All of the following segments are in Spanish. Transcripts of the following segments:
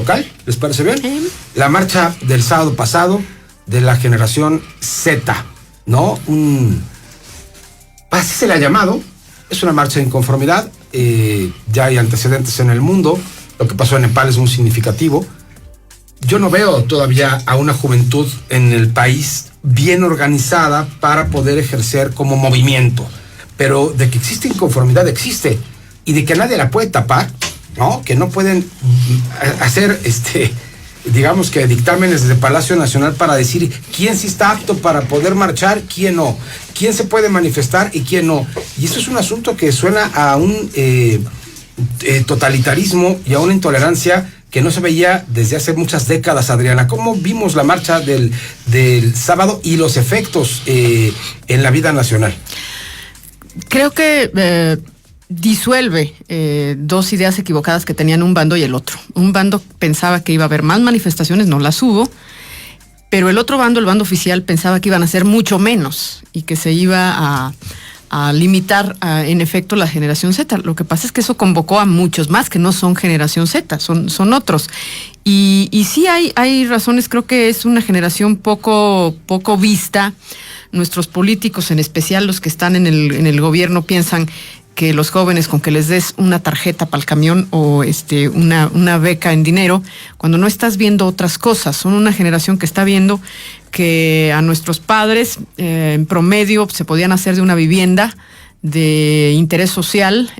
local, ¿les parece bien? La marcha del sábado pasado de la generación Z, ¿no? Así se le ha llamado, es una marcha de inconformidad, ya hay antecedentes en el mundo, lo que pasó en Nepal es muy significativo. Yo no veo todavía a una juventud en el país bien organizada para poder ejercer como movimiento, pero de que existe inconformidad existe, y de que nadie la puede tapar, ¿no? Que no pueden hacer digamos que dictámenes desde Palacio Nacional para decir quién sí está apto para poder marchar, quién no, quién se puede manifestar y quién no. Y eso es un asunto que suena a un totalitarismo y a una intolerancia que no se veía desde hace muchas décadas, Adriana. ¿Cómo vimos la marcha del sábado y los efectos en la vida nacional? Creo que disuelve dos ideas equivocadas que tenían un bando y el otro. Un bando pensaba que iba a haber más manifestaciones, no las hubo, pero el otro bando, el bando oficial, pensaba que iban a ser mucho menos y que se iba a limitar en efecto la generación Z. Lo que pasa es que eso convocó a muchos más que no son generación Z, son otros. Y sí hay razones, creo que es una generación poco vista. Nuestros políticos, en especial los que están en el gobierno, piensan que los jóvenes con que les des una tarjeta para el camión o una beca en dinero, cuando no estás viendo otras cosas. Son una generación que está viendo que a nuestros padres en promedio se podían hacer de una vivienda de interés social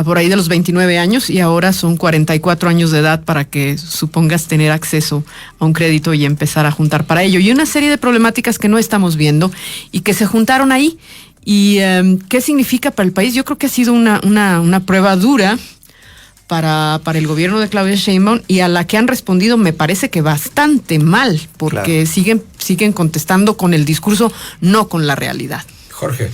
por ahí de los 29 años y ahora son 44 años de edad para que supongas tener acceso a un crédito y empezar a juntar para ello. Y una serie de problemáticas que no estamos viendo y que se juntaron ahí. ¿Y qué significa para el país? Yo creo que ha sido una prueba dura para el gobierno de Claudia Sheinbaum y a la que han respondido me parece que bastante mal, porque claro, siguen contestando con el discurso, no con la realidad. Jorge.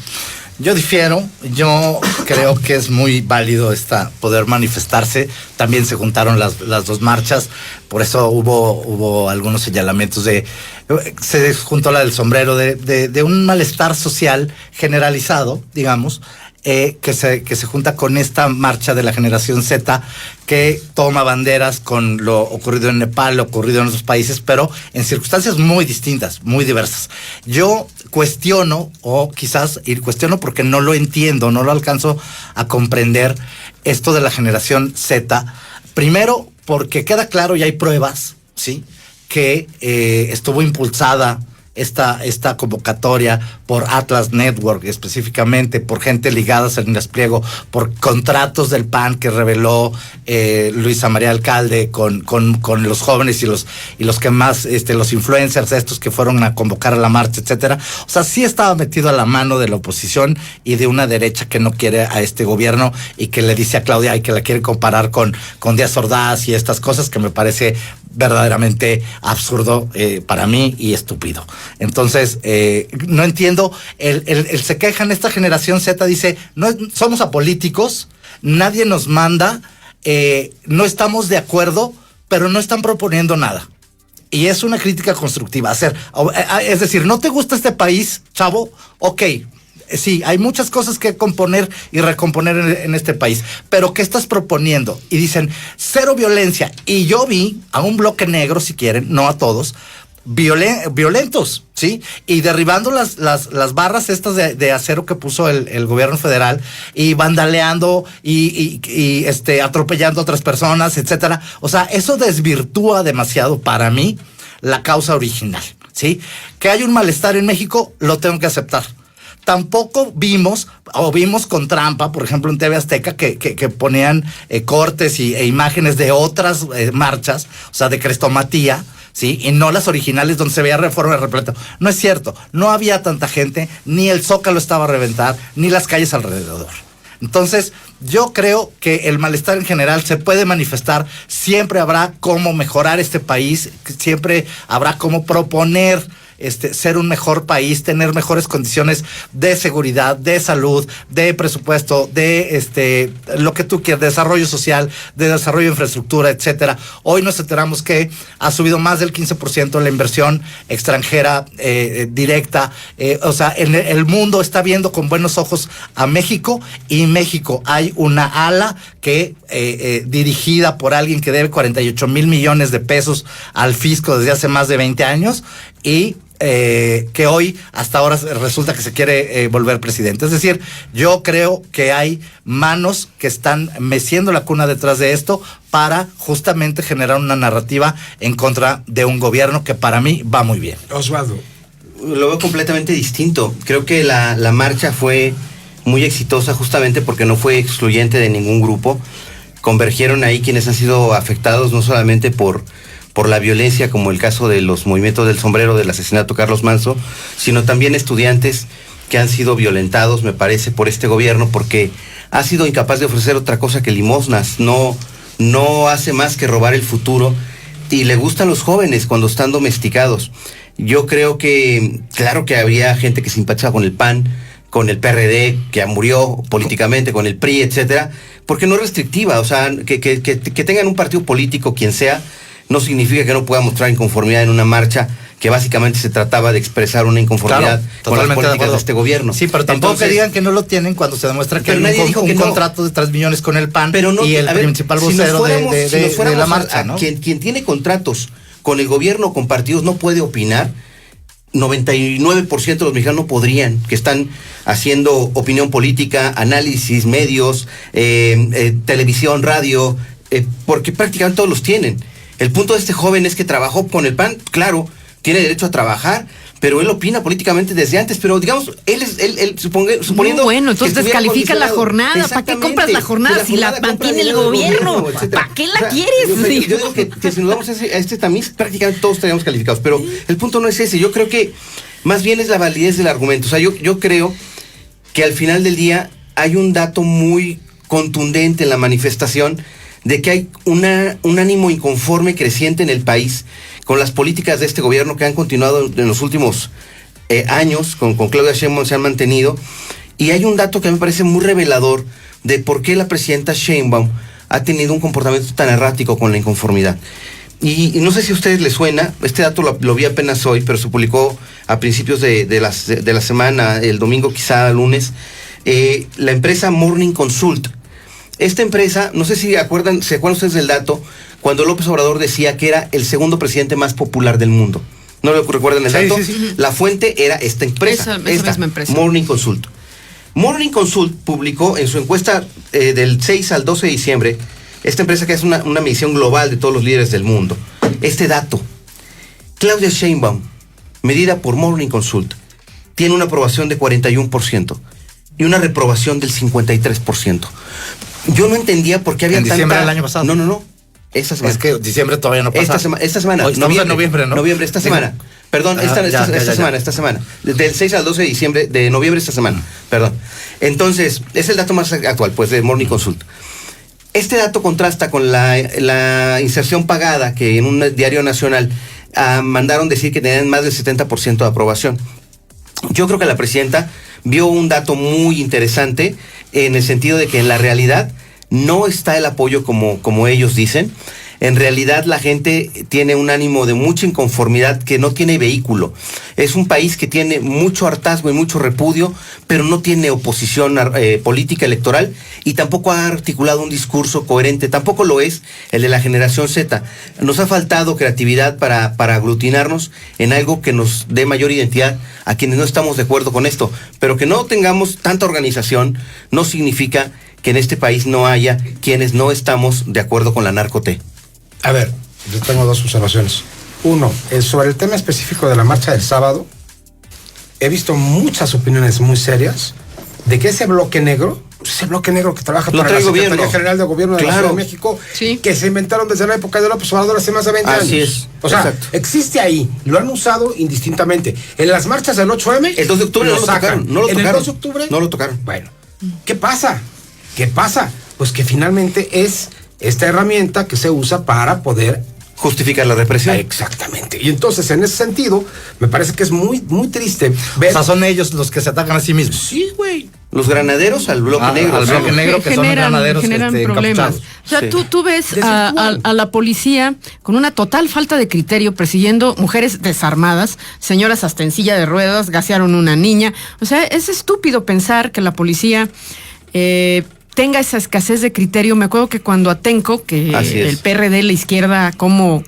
Yo difiero, yo creo que es muy válido poder manifestarse. También se juntaron las dos marchas, por eso hubo algunos señalamientos se juntó la del sombrero de un malestar social generalizado, digamos, que se junta con esta marcha de la generación Z que toma banderas con lo ocurrido en Nepal, lo ocurrido en otros países, pero en circunstancias muy distintas, muy diversas. Yo cuestiono porque no lo entiendo, no lo alcanzo a comprender esto de la generación Z. Primero, porque queda claro y hay pruebas, ¿sí?, que estuvo impulsada esta convocatoria por Atlas Network, específicamente por gente ligada a Salinas Pliego, por contratos del PAN que reveló Luisa María Alcalde con los jóvenes y los que más, los influencers estos que fueron a convocar a la marcha, etcétera. O sea, sí estaba metido a la mano de la oposición y de una derecha que no quiere a este gobierno y que le dice a Claudia y que la quiere comparar con Díaz Ordaz y estas cosas que me parece verdaderamente absurdo para mí y estúpido. Entonces, no entiendo, se quejan, esta generación Z dice, no somos apolíticos, nadie nos manda, no estamos de acuerdo, pero no están proponiendo nada. Y es una crítica constructiva. Es decir, ¿no te gusta este país, chavo? Ok. Sí, hay muchas cosas que componer y recomponer en este país, pero ¿qué estás proponiendo? Y dicen, cero violencia. Y yo vi a un bloque negro, si quieren, no a todos, violentos, ¿sí? Y derribando las barras estas de acero que puso el gobierno federal y vandaleando y atropellando a otras personas, etcétera. O sea, eso desvirtúa demasiado para mí la causa original, ¿sí? Que hay un malestar en México, lo tengo que aceptar. Tampoco vimos con trampa, por ejemplo, en TV Azteca, que ponían cortes e imágenes de otras marchas, o sea, de crestomatía, ¿sí? Y no las originales donde se veía Reforma repleto. No es cierto, no había tanta gente, ni el Zócalo estaba a reventar, ni las calles alrededor. Entonces, yo creo que el malestar en general se puede manifestar, siempre habrá cómo mejorar este país, siempre habrá cómo proponer ser un mejor país, tener mejores condiciones de seguridad, de salud, de presupuesto, de lo que tú quieras, de desarrollo social, de desarrollo de infraestructura, etcétera. Hoy nos enteramos que ha subido más del 15% la inversión extranjera directa. O sea, el mundo está viendo con buenos ojos a México, y México hay una ala que dirigida por alguien que debe 48 mil millones de pesos al fisco desde hace más de 20 años y que hoy hasta ahora resulta que se quiere volver presidente. Es decir, yo creo que hay manos que están meciendo la cuna detrás de esto para justamente generar una narrativa en contra de un gobierno que para mí va muy bien. Osvaldo. Lo veo completamente distinto. Creo que la marcha fue muy exitosa justamente porque no fue excluyente de ningún grupo. Convergieron ahí quienes han sido afectados no solamente por la violencia, como el caso de los movimientos del sombrero, del asesinato de Carlos Manso, sino también estudiantes que han sido violentados, me parece, por este gobierno, porque ha sido incapaz de ofrecer otra cosa que limosnas, no hace más que robar el futuro, y le gustan los jóvenes cuando están domesticados. Yo creo que, claro que habría gente que simpatiza con el PAN, con el PRD, que ya murió políticamente, con el PRI, etcétera, porque no es restrictiva. O sea, que tengan un partido político, quien sea, no significa que no pueda mostrar inconformidad en una marcha que básicamente se trataba de expresar una inconformidad con las políticas de este gobierno. Sí, pero tampoco que digan que no lo tienen cuando se demuestra que hay un contrato de 3 millones con el PAN, pero no, y el principal vocero de la marcha, ¿no? Quien tiene contratos con el gobierno o con partidos no puede opinar. 99% de los mexicanos no podrían, que están haciendo opinión política, análisis, medios, televisión, radio, porque prácticamente todos los tienen. El punto de este joven es que trabajó con el PAN, claro, tiene derecho a trabajar, pero él opina políticamente desde antes, pero digamos, él suponiendo... Bueno, entonces descalifica la jornada. ¿Para qué compras la jornada si la mantiene el gobierno? ¿Para qué la quieres? Yo digo que si nos vamos a este tamiz, prácticamente todos estaríamos calificados, pero el punto no es ese. Yo creo que más bien es la validez del argumento. O sea, yo creo que al final del día hay un dato muy contundente en la manifestación de que hay un ánimo inconforme creciente en el país con las políticas de este gobierno que han continuado en los últimos años, con Claudia Sheinbaum se han mantenido, y hay un dato que me parece muy revelador de por qué la presidenta Sheinbaum ha tenido un comportamiento tan errático con la inconformidad. Y no sé si a ustedes les suena, este dato lo vi apenas hoy, pero se publicó a principios de la semana, el domingo quizá lunes, la empresa Morning Consult. Esta empresa, no sé si se acuerdan ustedes del dato, cuando López Obrador decía que era el segundo presidente más popular del mundo. ¿No lo recuerdan el dato? Sí. La fuente era esta empresa. Esa misma empresa. Morning Consult. Morning Consult publicó en su encuesta del 6 al 12 de diciembre, esta empresa que es una medición global de todos los líderes del mundo, este dato. Claudia Sheinbaum, medida por Morning Consult, tiene una aprobación de 41% y una reprobación del 53%. Yo no entendía por qué había tanta... ¿En diciembre del año pasado? No. Esta semana. Es que diciembre todavía no pasa. Esta semana. Hoy estamos en noviembre, ¿no? Noviembre, esta semana. Perdón, esta semana. Del 6 al 12 de diciembre, de noviembre esta semana. Perdón. Entonces, es el dato más actual, pues, de Morning Consult. Este dato contrasta con la inserción pagada que en un diario nacional mandaron decir que tenían más del 70% de aprobación. Yo creo que la presidenta vio un dato muy interesante en el sentido de que en la realidad no está el apoyo como ellos dicen. En realidad la gente tiene un ánimo de mucha inconformidad que no tiene vehículo. Es un país que tiene mucho hartazgo y mucho repudio, pero no tiene oposición política electoral y tampoco ha articulado un discurso coherente. Tampoco lo es el de la generación Z. Nos ha faltado creatividad para aglutinarnos en algo que nos dé mayor identidad a quienes no estamos de acuerdo con esto. Pero que no tengamos tanta organización no significa que en este país no haya quienes no estamos de acuerdo con la narco-T. A ver, yo tengo dos observaciones. Uno, sobre el tema específico de la marcha del sábado, he visto muchas opiniones muy serias de que ese bloque negro que trabaja para la Secretaría General de Gobierno de la Ciudad de México, sí, que se inventaron desde la época de López Obrador hace más de 20 años. Así es. O sea, exacto, existe ahí, lo han usado indistintamente. En las marchas del 8M, el 2 de octubre no lo tocaron. En el 2 de octubre no lo tocaron. Bueno, ¿qué pasa? Pues que finalmente es esta herramienta que se usa para poder justificar la represión. Exactamente. Y entonces, en ese sentido, me parece que es muy, muy triste ver... O sea, son ellos los que se atacan a sí mismos. Sí, güey. Los granaderos al bloque negro. Al bloque negro, que son granaderos generan problemas. encapuchados. O sea, Sí. tú ves a la policía con una total falta de criterio persiguiendo mujeres desarmadas, señoras hasta en silla de ruedas, gasearon una niña. O sea, es estúpido pensar que la policía tenga esa escasez de criterio. Me acuerdo que cuando Atenco, que el PRD, la izquierda, cómo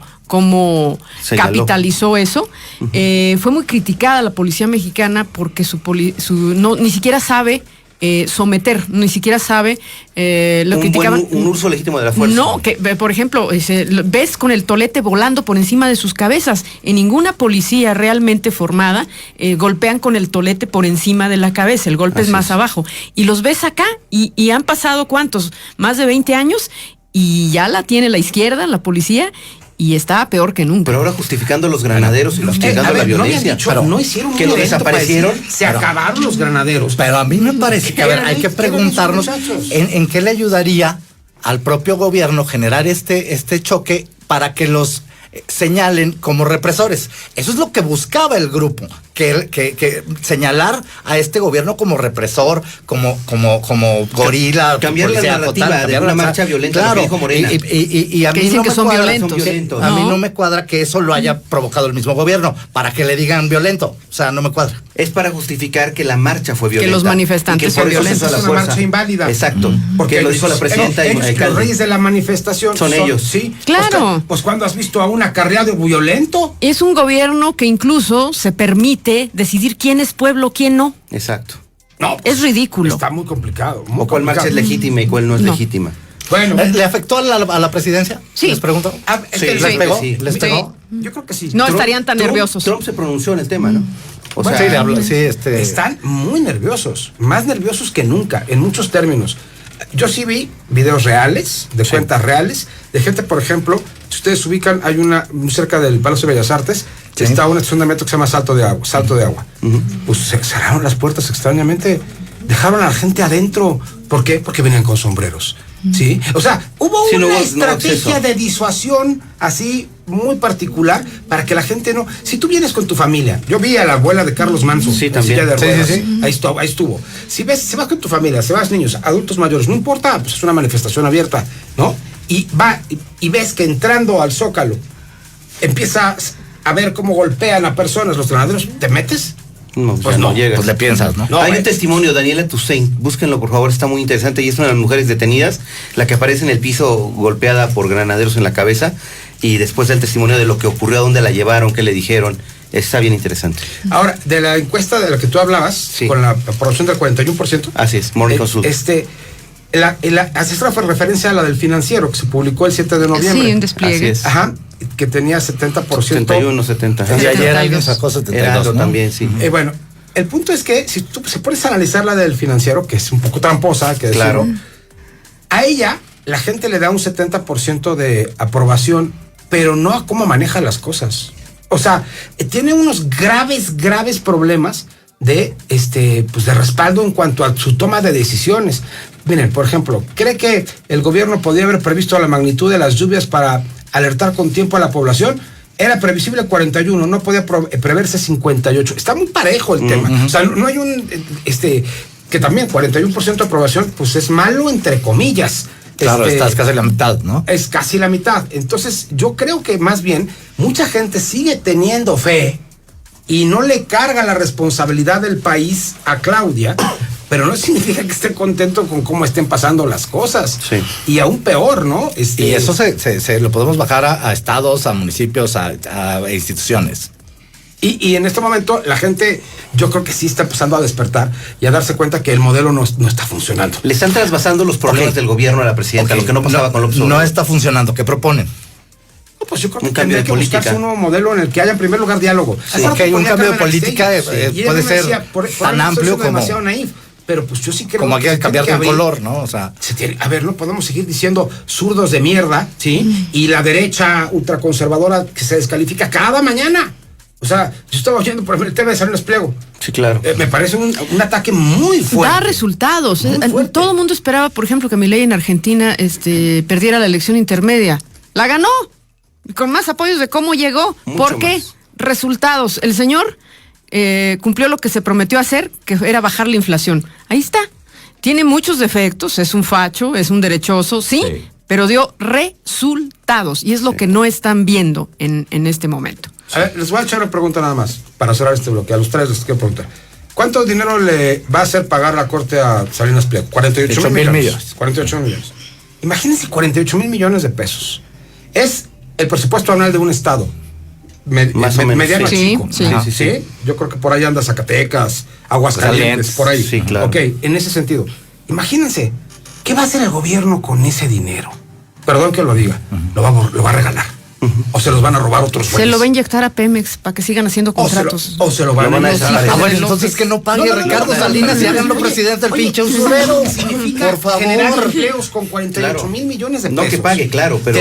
señaló, capitalizó eso, fue muy criticada la policía mexicana porque ni siquiera sabe someter, ni siquiera sabe, lo criticaban. Un uso legítimo de la fuerza. No, que por ejemplo, ves con el tolete volando por encima de sus cabezas. En ninguna policía realmente formada golpean con el tolete por encima de la cabeza, el golpe es más abajo. Y los ves acá y han pasado ¿cuántos? Más de 20 años y ya la tiene la izquierda, la policía, y está peor que nunca. Pero ahora justificando a los granaderos y justificando la violencia. No hicieron que lo desaparecieron. Se acabaron los granaderos. Pero a mí me parece que, a ver, hay que preguntarnos en qué le ayudaría al propio gobierno generar este choque para que los señalen como represores. Eso es lo que buscaba el grupo, que señalar a este gobierno como represor, como gorila, cambiar la narrativa de una marcha violenta, claro, lo que dijo Morena. Y a que mí dicen no que me son cuadra, violentos. A mí no me cuadra que eso lo haya provocado el mismo gobierno, para que le digan violento. O sea, no me cuadra. Es para justificar que la marcha fue violenta. Que los manifestantes son violentos. Es una marcha inválida. Exacto. Porque lo dijo la presidenta. Los reyes de la manifestación son ellos. Sí. Claro. Pues cuando has visto a un acarreado violento. Es un gobierno que incluso se permite decidir quién es pueblo, quién no. Exacto. No, es ridículo. Está muy complicado. O cuál marcha es legítima y cuál no es legítima. Bueno. ¿Le afectó a la presidencia? Sí. ¿Les pregunto? ¿Les pegó? Sí. ¿Les pegó? Yo creo que sí. No estarían tan nerviosos. Trump se pronunció en el tema, ¿no? O sea, están muy nerviosos, más nerviosos que nunca, en muchos términos. Yo sí vi videos reales, de cuentas reales, de gente, por ejemplo, si ustedes ubican, hay una, cerca del Palacio de Bellas Artes, está una estación de metro que se llama Salto de Agua. Pues se cerraron las puertas extrañamente, dejaron a la gente adentro. ¿Por qué? Porque venían con sombreros. ¿Sí? O sea, hubo una estrategia de disuasión así muy particular para que la gente no... Si tú vienes con tu familia, yo vi a la abuela de Carlos Manso, sí, también. de ruedas, ahí estuvo. Si vas con tu familia, si vas niños, adultos mayores, no importa, pues es una manifestación abierta, ¿no? Y ves que entrando al Zócalo empiezas a ver cómo golpean a personas los granaderos, ¿te metes? No, pues no llegas. Pues le piensas, ¿no? Hay un testimonio, Daniela Toussaint, búsquenlo por favor, está muy interesante y es una de las mujeres detenidas, la que aparece en el piso golpeada por granaderos en la cabeza y después del testimonio de lo que ocurrió, a dónde la llevaron, qué le dijeron, está bien interesante. Ahora, de la encuesta de la que tú hablabas, con la aprobación del 41%. Así es, Morning Consult. Esta fue referencia a la del Financiero, que se publicó el 7 de noviembre. Sí, un despliegue. Así es. Ajá, que tenía 70%. 71, 70. Y ayer alguien sacó 72, ¿no? También, sí. Bueno, el punto es que si tú se pones a analizar la del Financiero, que es un poco tramposa, que claro, a ella la gente le da un 70% de aprobación, pero no a cómo maneja las cosas. O sea, tiene unos graves problemas de respaldo en cuanto a su toma de decisiones. Miren, por ejemplo, ¿cree que el gobierno podría haber previsto la magnitud de las lluvias para alertar con tiempo a la población? Era previsible 41, no podía preverse 58. Está muy parejo el tema. O sea, no hay que también 41% de aprobación, pues es malo entre comillas. Claro, estás casi la mitad, ¿no? Es casi la mitad. Entonces, yo creo que más bien mucha gente sigue teniendo fe y no le carga la responsabilidad del país a Claudia, pero no significa que esté contento con cómo estén pasando las cosas. Sí. Y aún peor, ¿no? Y eso se lo podemos bajar a estados, a municipios, a instituciones. Y en este momento la gente, yo creo que sí está empezando a despertar y a darse cuenta que el modelo no está funcionando. Le están trasvasando los problemas del gobierno a la presidenta, lo que no pasaba con López Obrador. No está funcionando. ¿Qué proponen? No, pues yo creo que cambio tendría de que política. buscarse un nuevo modelo en el que haya en primer lugar diálogo. Sí, que hay un cambio de política puede ser tan amplio como... demasiado naif, pero pues yo sí creo como que hay que cambiar de color, ¿no? O sea, no podemos seguir diciendo zurdos de mierda, ¿sí? Y la derecha ultraconservadora que se descalifica cada mañana. O sea, yo estaba oyendo por ejemplo el tema de Salinas Pliego. Sí, claro. Me parece un ataque muy fuerte. Da resultados. Todo el mundo esperaba, por ejemplo, que Milei en Argentina perdiera la elección intermedia. La ganó. con más apoyos de cómo llegó. Mucho ¿Por qué? más. Resultados. El señor cumplió lo que se prometió hacer, que era bajar la inflación. Ahí está. Tiene muchos defectos, es un facho, es un derechoso, sí. Pero dio resultados y es lo que no están viendo en este momento. A ver, les voy a echar una pregunta nada más para cerrar este bloque. A los tres les quiero preguntar. ¿Cuánto dinero le va a hacer pagar la Corte a Salinas Pliego? 48 mil millones. 48 millones. Imagínense 48 mil millones de pesos. Es el presupuesto anual de un estado. Más o menos, mediano sí. chico. Sí. Yo creo que por ahí anda Zacatecas, Aguascalientes, por ahí. Sí, claro. Ok, en ese sentido. Imagínense, ¿qué va a hacer el gobierno con ese dinero? Perdón que lo diga, lo va a regalar. O se los van a robar otros güeyes. Se lo va a inyectar a Pemex para que sigan haciendo contratos. O se lo van a desaparecer. Bueno, entonces que no pague Ricardo Salinas y háganlo presidente del pinche usurero. Significa por favor. generar empleos con 48 mil millones de pesos. No que pague, claro, pero...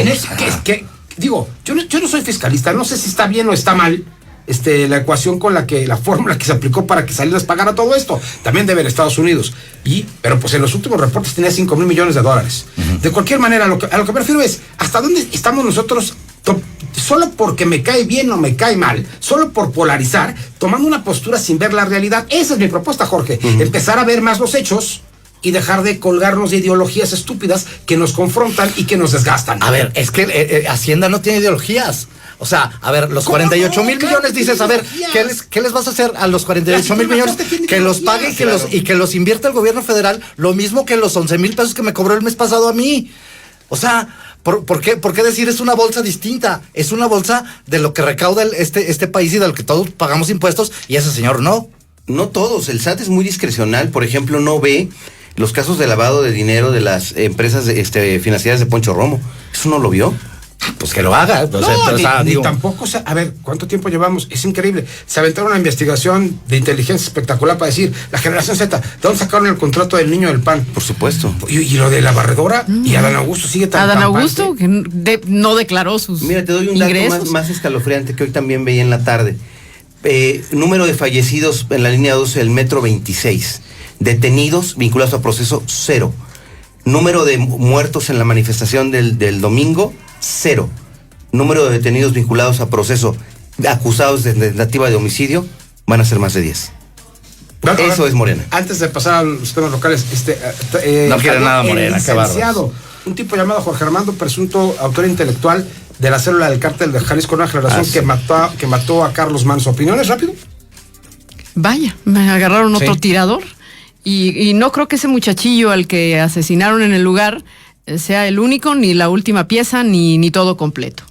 Digo, yo no soy fiscalista, no sé si está bien o está mal la ecuación la fórmula que se aplicó para que Salinas pagara todo esto. También debe en Estados Unidos. Pero pues en los últimos reportes tenía 5 mil millones de dólares. De cualquier manera, a lo que me refiero es, ¿hasta dónde estamos nosotros, solo porque me cae bien o me cae mal, solo por polarizar, tomando una postura sin ver la realidad? Esa es mi propuesta, Jorge. Empezar a ver más los hechos y dejar de colgarnos de ideologías estúpidas que nos confrontan y que nos desgastan. A ver, es que Hacienda no tiene ideologías. O sea, a ver, los 48 mil millones, dices, a ver, ¿qué les vas a hacer a los 48 mil millones? Que los pague y que los invierta el gobierno federal, lo mismo que los 11 mil pesos que me cobró el mes pasado a mí. O sea, ¿por qué decir es una bolsa distinta? Es una bolsa de lo que recauda este país y de lo que todos pagamos impuestos, y ese señor no. No todos, el SAT es muy discrecional, por ejemplo, no ve los casos de lavado de dinero de las empresas financieras de Poncho Romo. ¿Eso no lo vio? Pues que lo haga. Ni tampoco, a ver, ¿cuánto tiempo llevamos? Es increíble. Se aventaron una investigación de inteligencia espectacular para decir, la generación Z, ¿de dónde sacaron el contrato del niño del PAN? Por supuesto. Y lo de la barredora, y Adán Augusto sigue tan Adán campante. Augusto, que no declaró sus Mira, te doy un ingresos. dato más escalofriante que hoy también veía en la tarde. Número de fallecidos en la línea 12 del metro 26. Detenidos vinculados a proceso, 0. Número de muertos en la manifestación del domingo, 0. Número de detenidos vinculados a proceso acusados de tentativa de homicidio, van a ser más de 10. Eso es Morena. Antes de pasar a los temas locales, no quiere nada Morena, qué licenciado, un tipo llamado Jorge Armando, presunto autor intelectual de la célula del cártel de Jalisco Nueva Generación, que mató a Carlos Manso. ¿Opiniones rápido? Vaya, me agarraron otro tirador. Y no creo que ese muchachillo al que asesinaron en el lugar sea el único, ni la última pieza, ni todo completo.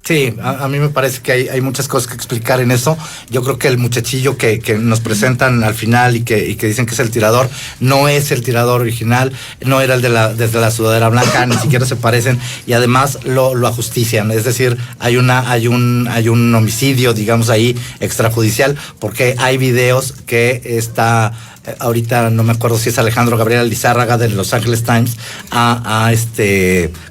Sí, a mí me parece que hay muchas cosas que explicar en eso. Yo creo que el muchachillo que nos presentan al final y que dicen que es el tirador, no es el tirador original, no era el desde la sudadera blanca, ni siquiera se parecen, y además lo ajustician. Es decir, hay un homicidio, digamos ahí, extrajudicial, porque hay videos que está... ahorita no me acuerdo si es Alejandro Gabriel Lizárraga de Los Angeles Times, ha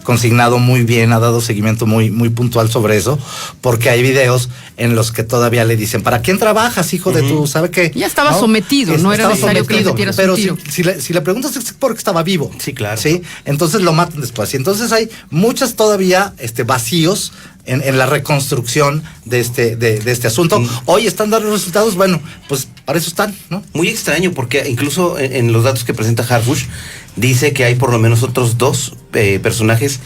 consignado muy bien, ha dado seguimiento muy, muy puntual sobre eso, porque hay videos en los que todavía le dicen, ¿para quién trabajas, hijo de tu, sabe qué? Ya estaba sometido, no era necesario que le metieras un tiro. Pero si le preguntas es porque estaba vivo. Sí, claro. ¿Sí? Entonces lo matan después. Y entonces hay muchas todavía vacíos en la reconstrucción de este asunto. Hoy están dando resultados, bueno, pues para eso están, ¿no? Muy extraño, porque incluso en los datos que presenta Harfush, dice que hay por lo menos otros 2 personajes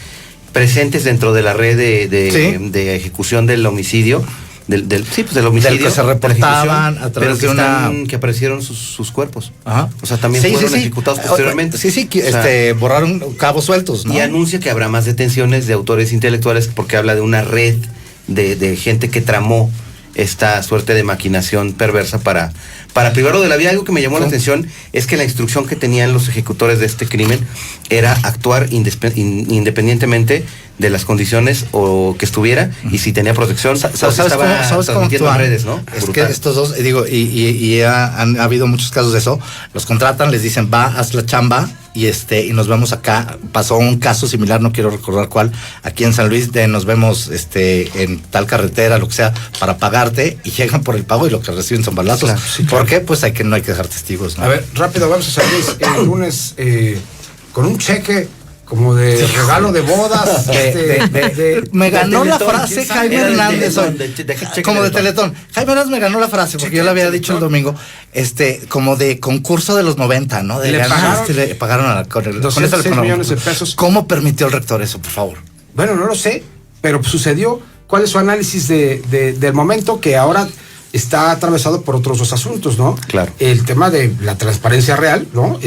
presentes dentro de la red de ejecución del homicidio. Del homicidio. Del que se reportaban a través de que aparecieron sus cuerpos. Ajá. O sea, también fueron ejecutados posteriormente. Borraron cabos sueltos, ¿no? Y anuncia que habrá más detenciones de autores intelectuales porque habla de una red de gente que tramó esta suerte de maquinación perversa para privarlo de la vida. Algo que me llamó la atención es que la instrucción que tenían los ejecutores de este crimen era actuar independientemente de las condiciones o que estuviera y si tenía protección. ¿Sabes cómo actúan? Redes, ¿no? Es Brutal. que estos dos, ha habido muchos casos de eso. Los contratan, les dicen, haz la chamba y nos vemos acá. Pasó un caso similar, no quiero recordar cuál, aquí en San Luis, nos vemos en tal carretera, lo que sea, para pagarte, y llegan por el pago y lo que reciben son balazos. Claro, sí, claro. ¿Por qué? Pues no hay que dejar testigos, ¿no? A ver, rápido, vamos a San Luis el lunes con un cheque como de regalo de bodas. Me ganó la Teletón, frase ¿quién sabe? Jaime Era de Hernández Teletón, hoy, de como de Teletón. Teletón. Jaime Hernández me ganó la frase, porque yo le había dicho el domingo, como de concurso de los 90, ¿no? De Le ganaste, le pagaron con 206 millones de pesos. ¿Cómo permitió el rector eso, por favor? Bueno, no lo sé, pero sucedió. ¿Cuál es su análisis del momento que ahora está atravesado por otros dos asuntos, ¿no? Claro. El tema de la transparencia real, ¿no?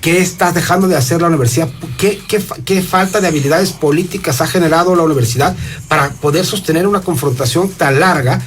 ¿Qué está dejando de hacer la universidad? ¿Qué falta de habilidades políticas ha generado la universidad para poder sostener una confrontación tan larga?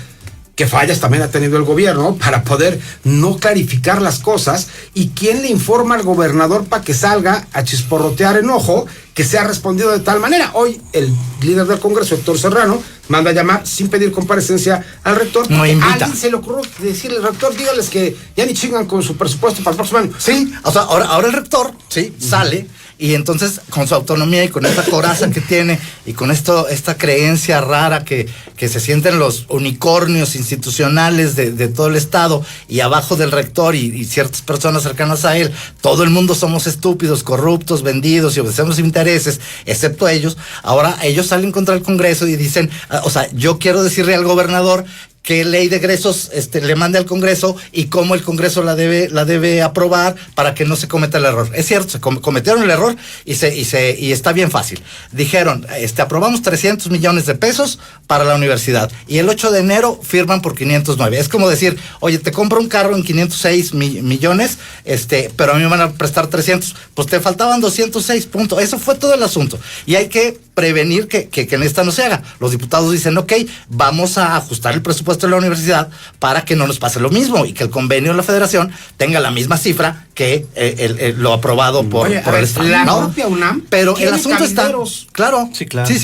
¿Qué fallas también ha tenido el gobierno para poder no clarificar las cosas? ¿Y quién le informa al gobernador para que salga a chisporrotear enojo que se ha respondido de tal manera? Hoy el líder del Congreso, Héctor Serrano, manda a llamar sin pedir comparecencia al rector. No invita. A alguien se le ocurrió decirle al rector, dígales que ya ni chingan con su presupuesto para el próximo año. Sí, o sea, ahora el rector, sí, sale, y entonces con su autonomía y con esta coraza que tiene y con esta creencia rara que se sienten los unicornios institucionales de todo el estado, y abajo del rector y ciertas personas cercanas a él, todo el mundo somos estúpidos, corruptos, vendidos y obedecemos intereses, excepto ellos. Ahora ellos salen contra el Congreso y dicen, o sea, yo quiero decirle al gobernador qué ley de egresos le mande al Congreso y cómo el Congreso la debe aprobar para que no se cometa el error. Es cierto, se cometieron el error y está bien fácil. Dijeron, aprobamos 300 millones de pesos para la universidad, y el 8 de enero firman por 509. Es como decir, oye, te compro un carro en 506 millones, pero a mí me van a prestar 300. Pues te faltaban 206, punto. Eso fue todo el asunto. Y hay que prevenir que en esta no se haga. Los diputados dicen, ok, vamos a ajustar el presupuesto de la universidad para que no nos pase lo mismo y que el convenio de la federación tenga la misma cifra que lo aprobado por el Estado. La ¿no? propia UNAM. Pero el tiene asunto está. cabilderos. Claro. Sí, claro. Sí.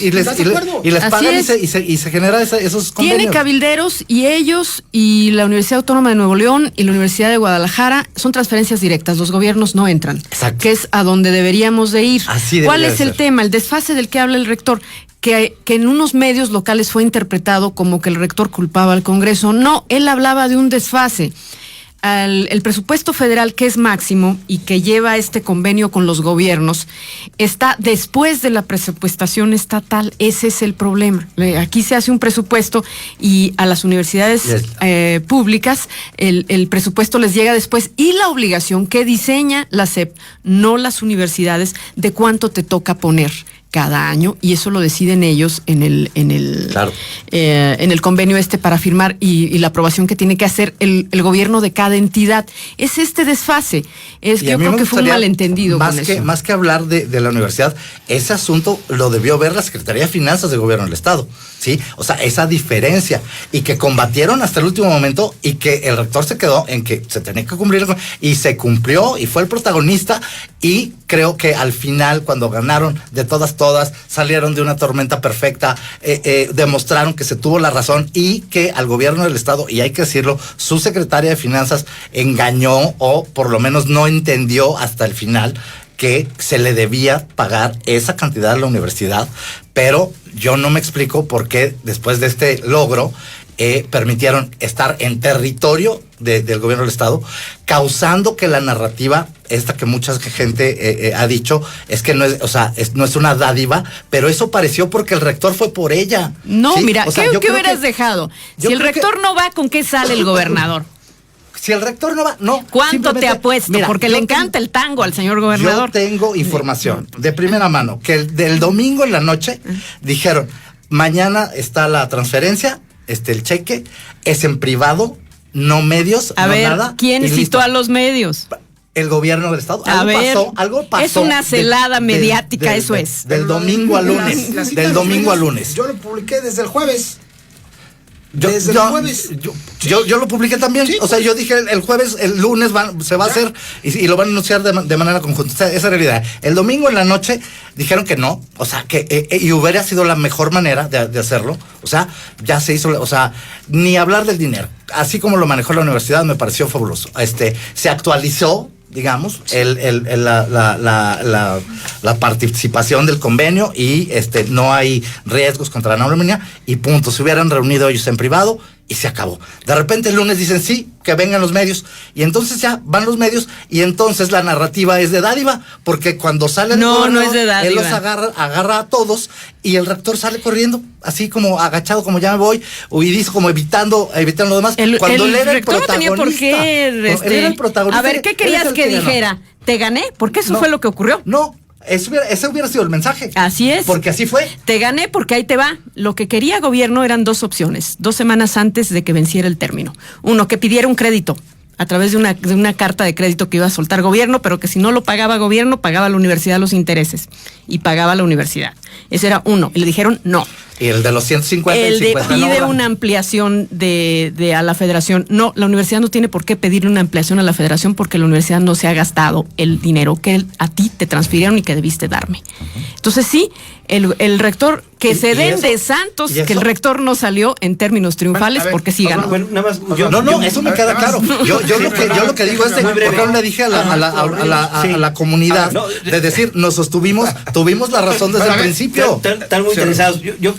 Y les Así pagan es. y se genera esos convenios. Tiene cabilderos, y ellos y la Universidad Autónoma de Nuevo León y la Universidad de Guadalajara son transferencias directas. Los gobiernos no entran. Exacto. Que es a donde deberíamos de ir. Así ¿Cuál debería es de el ser. tema? El desfase del que habla el rector. Que en unos medios locales fue interpretado como que el rector culpaba al Congreso. No, él hablaba de un desfase. El presupuesto federal, que es máximo y que lleva este convenio con los gobiernos, está después de la presupuestación estatal. Ese es el problema. Aquí se hace un presupuesto y a las universidades públicas el presupuesto les llega después, y la obligación que diseña la SEP, no las universidades, de cuánto te toca poner cada año, y eso lo deciden ellos en el convenio para firmar, y la aprobación que tiene que hacer el gobierno de cada entidad. Es este desfase. Yo creo que fue un malentendido. Más que hablar de la universidad, ese asunto lo debió ver la Secretaría de Finanzas del Gobierno del Estado, ¿sí? O sea, esa diferencia, y que combatieron hasta el último momento, y que el rector se quedó en que se tenía que cumplir, y se cumplió, y fue el protagonista, y creo que al final, cuando ganaron de todas, salieron de una tormenta perfecta, demostraron que se tuvo la razón, y que al gobierno del Estado, y hay que decirlo, su secretaria de Finanzas engañó, o por lo menos no entendió hasta el final que se le debía pagar esa cantidad a la universidad. Pero yo no me explico por qué después de este logro permitieron estar en territorio del gobierno del Estado, causando que la narrativa que mucha gente ha dicho es que no es una dádiva, pero eso pareció porque el rector fue por ella. No, ¿sí? Mira, ¿qué hubieras dejado? Si el rector no va, ¿con qué sale el gobernador? Si el rector no va, no. ¿Cuánto te apuesto? Mira, porque le encanta el tango al señor gobernador. Yo tengo información de primera mano que del domingo en la noche dijeron, mañana está la transferencia, el cheque, es en privado, no medios, no nada. ¿Quién citó a los medios? El gobierno del Estado. Algo pasó. Es una celada mediática, eso es. Del domingo al lunes. Del domingo al lunes. Yo lo publiqué desde el jueves. Yo lo publiqué también. Sí, o sea, yo dije el jueves, el lunes se va a hacer y lo van a anunciar de manera conjunta. O sea, esa realidad. El domingo en la noche dijeron que no. O sea, y hubiera sido la mejor manera de hacerlo. O sea, ya se hizo. O sea, ni hablar del dinero. Así como lo manejó la universidad, me pareció fabuloso. Se actualizó, digamos, la participación del convenio, y no hay riesgos contra la anomalía, y punto. Se hubieran reunido ellos en privado y se acabó. De repente el lunes dicen sí, que vengan los medios, y entonces ya van los medios, y entonces la narrativa es de dádiva, porque cuando sale el no es de dádiva. él los agarra a todos, y el rector sale corriendo, así como agachado, como ya me voy, y dice como evitando lo demás. Cuando él era el rector no tenía por qué. él era el protagonista. A ver, ¿qué querías que dijera? ¿Te gané? Porque eso fue lo que ocurrió. No. Ese hubiera sido el mensaje. Así es. Porque así fue. Te gané porque ahí te va. Lo que quería gobierno eran 2 opciones, 2 semanas antes de que venciera el término. Uno, que pidiera un crédito a través de una carta de crédito que iba a soltar gobierno, pero que si no lo pagaba gobierno, pagaba la universidad los intereses. Y pagaba la universidad. Ese era uno. Y le dijeron no. Y el de los 150 el y 50 pide una ampliación de a la federación. No, la universidad no tiene por qué pedir una ampliación a la federación porque la universidad no se ha gastado el dinero que a ti te transfirieron y que debiste darme. Entonces sí, el rector, que se den de santos que el rector no salió en términos triunfales porque sí ganó. Bueno, nada más, eso me queda claro. Yo lo que digo es porque no le dije a la comunidad de decir, nos sostuvimos, tuvimos la razón desde el principio. Están muy interesados. Yo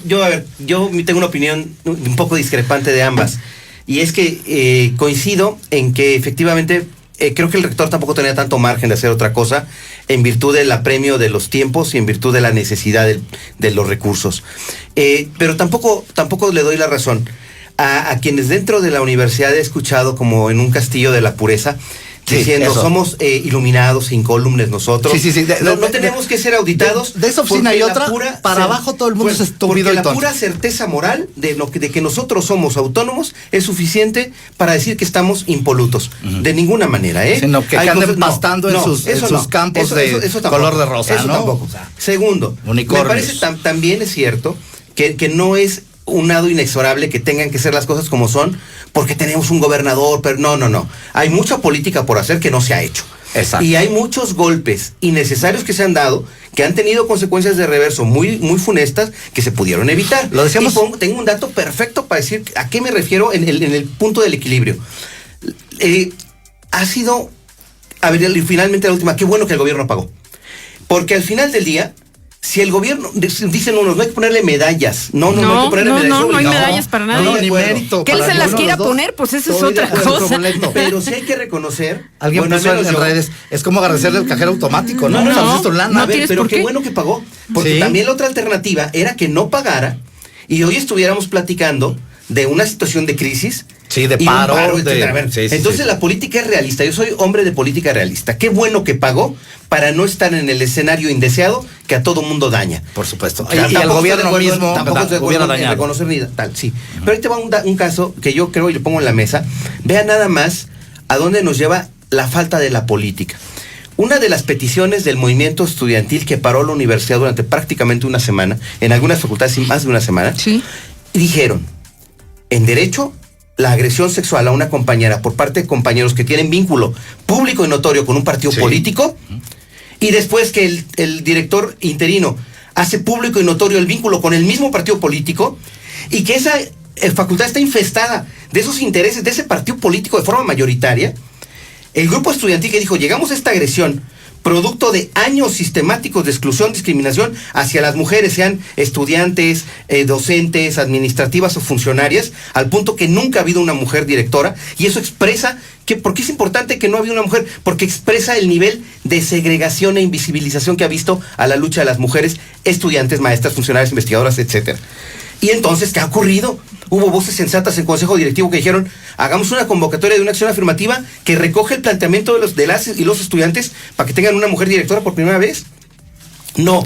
tengo una opinión un poco discrepante de ambas. Y es que coincido en que efectivamente creo que el rector tampoco tenía tanto margen de hacer otra cosa en virtud del apremio de los tiempos y en virtud de la necesidad de los recursos. Pero tampoco le doy la razón a quienes dentro de la universidad he escuchado como en un castillo de la pureza, diciendo somos iluminados, incólumes nosotros. Sí. No tenemos que ser auditados. De esa oficina y otra, para abajo todo el mundo es estúpido. Porque la pura certeza moral de que nosotros somos autónomos es suficiente para decir que estamos impolutos. De ninguna manera, Sino que anden pastando en sus campos de color de rosa, eso ¿no? Tampoco. Segundo, unicornios. Me parece también es cierto que no es un lado inexorable que tengan que ser las cosas como son porque tenemos un gobernador, pero no. Hay mucha política por hacer que no se ha hecho. Exacto. Y hay muchos golpes innecesarios que se han dado, que han tenido consecuencias de reverso muy, muy funestas que se pudieron evitar. Lo decíamos. Y tengo un dato perfecto para decir a qué me refiero en el punto del equilibrio. Ha sido, a ver, finalmente la última, qué bueno que el gobierno pagó. Porque al final del día, si el gobierno, dicen unos, no hay que ponerle medallas. No hay que ponerle medallas. No hay medallas para nadie. Ni mérito. Que él se las quiera poner, pues eso es otra cosa. Pero sí hay que reconocer. Alguien puso en redes, es como agradecerle el cajero automático, ¿no? A ver, pero qué bueno que pagó. Porque también la otra alternativa era que no pagara y hoy estuviéramos platicando de una situación de crisis. Sí, de paro. Entonces la política es realista. Yo soy hombre de política realista. Qué bueno que pagó para no estar en el escenario indeseado que a todo mundo daña. Por supuesto. Y el gobierno mismo tampoco estoy de acuerdo en reconocer ni tal. Sí. Pero ahí te va un caso que yo creo y le pongo en la mesa. Vean nada más a dónde nos lleva la falta de la política. Una de las peticiones del movimiento estudiantil que paró la universidad durante prácticamente una semana, en algunas facultades más de una semana, dijeron, en derecho, la agresión sexual a una compañera por parte de compañeros que tienen vínculo público y notorio con un partido político, y después que el director interino hace público y notorio el vínculo con el mismo partido político, y que esa facultad está infestada de esos intereses de ese partido político de forma mayoritaria, el grupo estudiantil que dijo, llegamos a esta agresión producto de años sistemáticos de exclusión, discriminación hacia las mujeres, sean estudiantes, docentes, administrativas o funcionarias, al punto que nunca ha habido una mujer directora, y eso expresa ¿por qué es importante que no había una mujer? Porque expresa el nivel de segregación e invisibilización que ha visto a la lucha de las mujeres, estudiantes, maestras, funcionarias, investigadoras, etcétera. Y entonces, ¿qué ha ocurrido? Hubo voces sensatas en consejo directivo que dijeron, hagamos una convocatoria de una acción afirmativa que recoge el planteamiento de las y los estudiantes para que tengan una mujer directora por primera vez. No.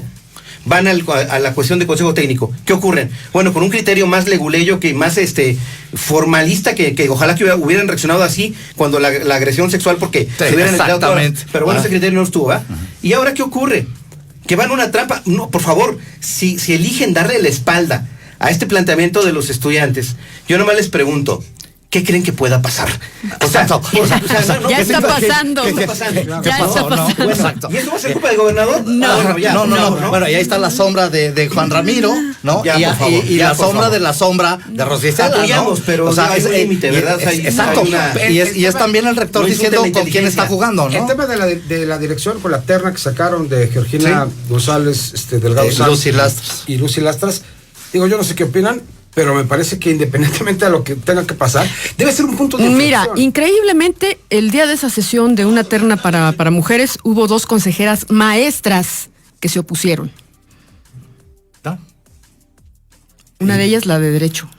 Van a la cuestión de consejo técnico. ¿Qué ocurren? Bueno, con un criterio más leguleyo, que más formalista, que ojalá que hubieran reaccionado así cuando la agresión sexual, porque se hubieran exactamente. Pero bueno, ese criterio no estuvo, ¿ah? ¿Y ahora qué ocurre? Que van a una trampa. No, por favor, si eligen darle la espalda a este planteamiento de los estudiantes, yo nomás les pregunto, ¿qué creen que pueda pasar? Ya está pasando. Exacto. ¿Y eso va a ser culpa del gobernador? No. Bueno, y ahí está la sombra de Juan Ramiro, ¿no? Y la sombra de la sombra de Rosy Estela, apoyamos, ¿no? pero hay un límite, ¿verdad? Exacto. Y es también el rector diciendo con quién está jugando, ¿no? El tema de la dirección con la terna que sacaron de Georgina González, Delgado Sanz Lucy Lastras. y Lucy Lastras, digo, yo no sé qué opinan. pero me parece que independientemente de lo que tenga que pasar, debe ser un punto de inflexión. Mira, increíblemente, el día de esa sesión de una terna para mujeres, hubo 2 consejeras maestras que se opusieron. ¿No? Una de ellas, la de Derecho.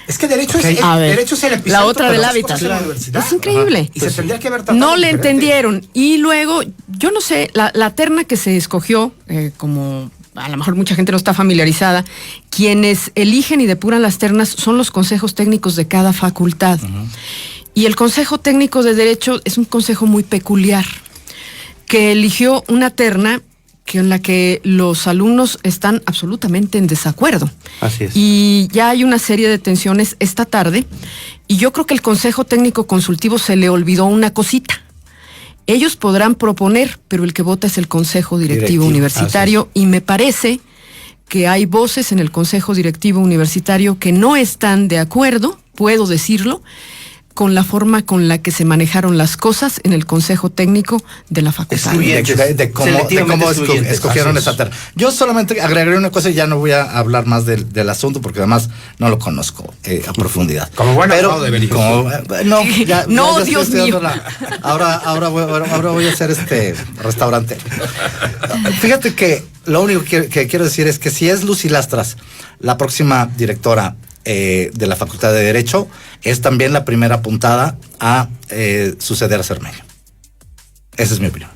Es que derecho, Okay. derecho es el epicentro. La otra de del las hábitat. cosas en la universidad. Es increíble. Ajá. Y se tendría que haber tratado No le diferente. entendieron. Y luego, yo no sé, la terna que se escogió, como a lo mejor mucha gente no está familiarizada, quienes eligen y depuran las ternas son los consejos técnicos de cada facultad. Y el Consejo Técnico de Derecho es un consejo muy peculiar, que eligió una terna en la que los alumnos están absolutamente en desacuerdo. Así es. Y ya hay una serie de tensiones esta tarde, y yo creo que el Consejo Técnico Consultivo se le olvidó una cosita. Ellos podrán proponer, pero el que vota es el Consejo Directivo Universitario, y me parece que hay voces en el Consejo Directivo Universitario que no están de acuerdo, puedo decirlo, con la forma con la que se manejaron las cosas en el Consejo Técnico de la facultad. De cómo escogieron esa terna. Yo solamente agregaré una cosa y ya no voy a hablar más del asunto porque además no lo conozco a profundidad. Como bueno, pero Dios mío. Ahora voy a hacer restaurante. Fíjate que lo único que quiero decir es que si es Lucy Lastras la próxima directora de la Facultad de Derecho, es también la primera apuntada a suceder a Cermeño. Esa es mi opinión.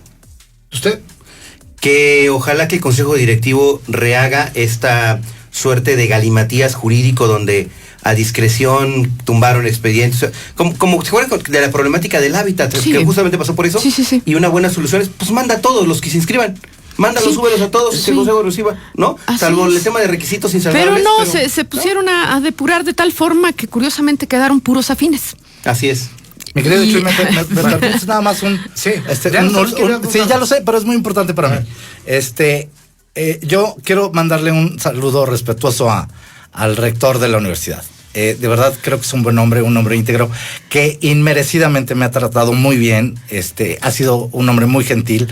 ¿Usted? Que ojalá que el Consejo Directivo rehaga esta suerte de galimatías jurídico donde a discreción tumbaron expedientes, como se acuerdan de la problemática del hábitat, Sí. que justamente pasó por eso, Sí. y una buena solución es, pues manda a todos los que se inscriban. Mándalos, súbelos a todos y que el consejo reciba, ¿no? Así Salvo es. el tema de requisitos insalvables. Pero no, se pusieron a depurar de tal forma que curiosamente quedaron puros afines. Así es. Mi querido Y- Chuy, me permites nada más un... Sí, sí, ya lo sé, pero es muy importante para mí. Yo quiero mandarle un saludo respetuoso al rector de la universidad. De verdad creo que es un buen hombre, un hombre íntegro, que inmerecidamente me ha tratado muy bien. Ha sido un hombre muy gentil.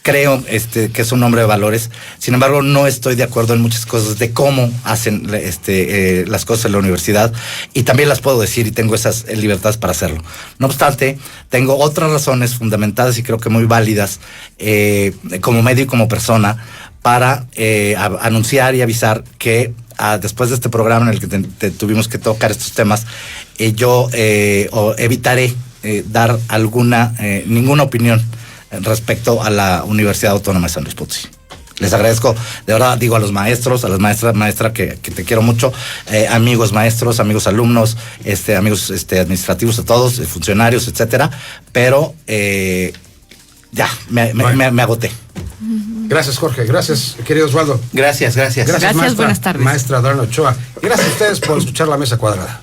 Creo que es un hombre de valores. Sin embargo, no estoy de acuerdo en muchas cosas de cómo hacen las cosas en la universidad, y también las puedo decir y tengo esas libertades para hacerlo. No obstante, tengo otras razones fundamentadas y creo que muy válidas como medio y como persona para anunciar y avisar que después de este programa en el que tuvimos que tocar estos temas, yo evitaré dar ninguna opinión respecto a la Universidad Autónoma de San Luis Potosí. Les agradezco, de verdad, digo a los maestros, a las maestra que te quiero mucho, amigos maestros, amigos alumnos, amigos administrativos, a todos, funcionarios, etcétera, pero ya, me agoté. Gracias, Jorge. Gracias, querido Osvaldo. Gracias. Gracias, maestra, buenas tardes. Maestra Adriana Ochoa. Gracias a ustedes por escuchar La Mesa Cuadrada.